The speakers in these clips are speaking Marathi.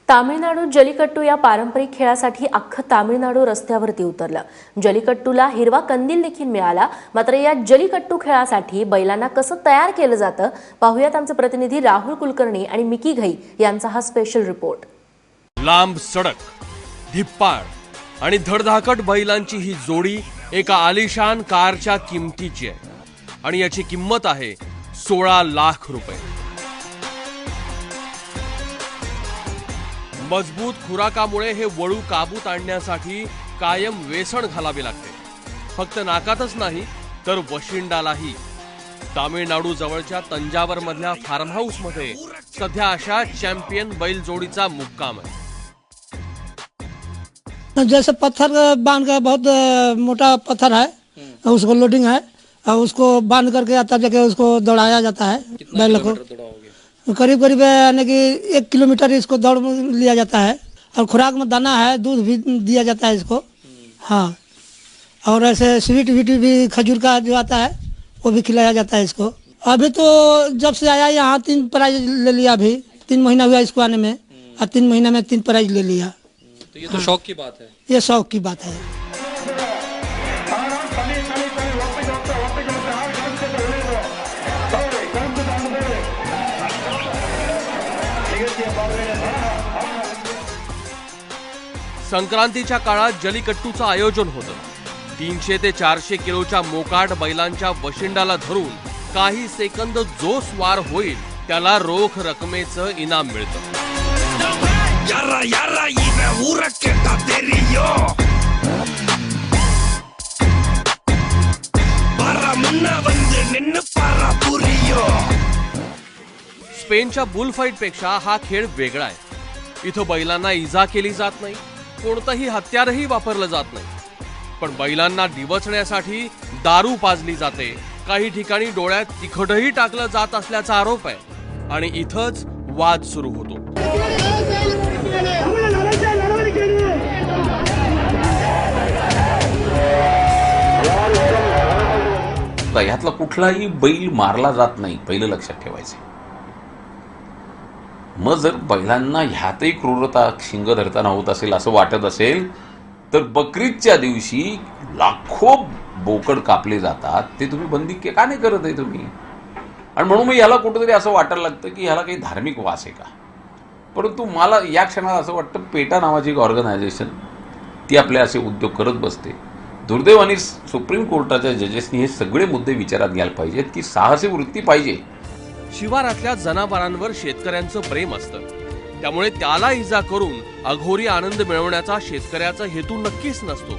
तामिळनाडूत जलीकट्टू या पारंपरिक खेळासाठी अख्खं तामिळनाडू रस्त्यावरती उतरलं। जलीकट्टूला हिरवा कंदील देखील मिळाला। मात्र या जलीकट्टू खेळासाठी बैलांना कसं तयार केलं जातं पाहूयात आमचे प्रतिनिधी राहुल कुलकर्णी आणि मिकी घई यांचा हा स्पेशल रिपोर्ट। लांब सडक, धिप्पाड आणि धडधाकट बैलांची ही जोडी एका आलिशान कारच्या किमतीची आहे आणि याची किंमत आहे 16 लाख रुपये। मजबूत खुराकामुळे हे वळू काबूत आणण्यासाठी कायम वेसण घालावे लागते। फक्त नाकातच नाही तर वशिंडालाही। तामिळनाडू जवळच्या तंजावर मधल्या फार्म हाऊस मध्ये सध्या अशा चॅम्पियन बैल जोडीचा मुक्काम आहे। जैसे पत्थर बांध कर, बहुत मोटा पत्थर है, उसको लोडिंग है और उसको बांध करके तब जाके उसको दौड़ाया जाता है। बैल को करीब करीब यानी कि 1 किलोमीटर इसको दौड़ लिया जाता है और खुराक में दाना है, दूध भी दिया जाता है इसको। हाँ, और ऐसे स्वीट वीट भी खजूर का जो आता है वो भी खिलाया जाता है इसको। अभी तो जब से आया यहाँ 3 प्राइज ले लिया। अभी 3 महीना हुआ इसको आने में और 3 महीने में 3 प्राइज ले लिया। तो ये तो शौक की बात है। ये शौक की बात है। संक्रांतीच्या काळात जलीकट्टूचं आयोजन होतं। 300 ते 400 किलोच्या मोकाट बैलांच्या वशिंडाला धरून काही सेकंद जो स्वार होईल त्याला रोख रकमेचं इनाम मिळतं। स्पेनच्या बुलफाईट पेक्षा हा खेळ वेगळा आहे। इथं बैलांना इजा केली जात नाही, कोणतंही हत्यारही वापरलं जात नाही, पण बैलांना डिवचण्यासाठी दारू पाजली जाते। काही ठिकाणी डोळ्यात तिखटही टाकलं जात असल्याचा आरोप आहे आणि इथंच वाद सुरू होतो। ह्यातला कुठलाही बैल मारला जात नाही, पहिलं लक्षात ठेवायचं। मग जर बैलांना ह्यातही क्रूरता शिंग धरताना होत असेल असं वाटत असेल तर बकरीदच्या दिवशी लाखो बोकड कापले जातात, ते तुम्ही बंदी का नाही करत आहे तुम्ही? आणि म्हणून मग याला कुठेतरी असं वाटायला लागतं की ह्याला काही धार्मिक वास आहे का? परंतु मला या क्षणाला असं वाटतं पेटा नावाची एक ऑर्गनायझेशन ती आपले असे उद्योग करत बसते। दुर्दैवाने सुप्रीम कोर्टाच्या जजेसनी हे सगळे मुद्दे विचारात घ्यायला पाहिजेत की साहसी वृत्ती पाहिजे। शिवारातल्या जनावरांवर शेतकऱ्यांचं प्रेम असतं, त्यामुळे त्याला इजा करून अघोरी आनंद मिळवण्याचा शेतकऱ्याचा हेतू नक्कीच नसतो।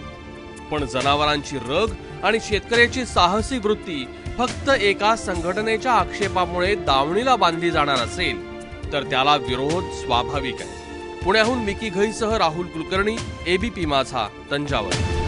पण जनावरांची रग आणि शेतकऱ्याची साहसी वृत्ती फक्त एका संघटनेच्या आक्षेपामुळे दावणीला बांधली जाणार असेल तर त्याला विरोध स्वाभाविक आहे। पुण्याहून मिकी घईसह राहुल कुलकर्णी, एबीपी माझा, तंजावर।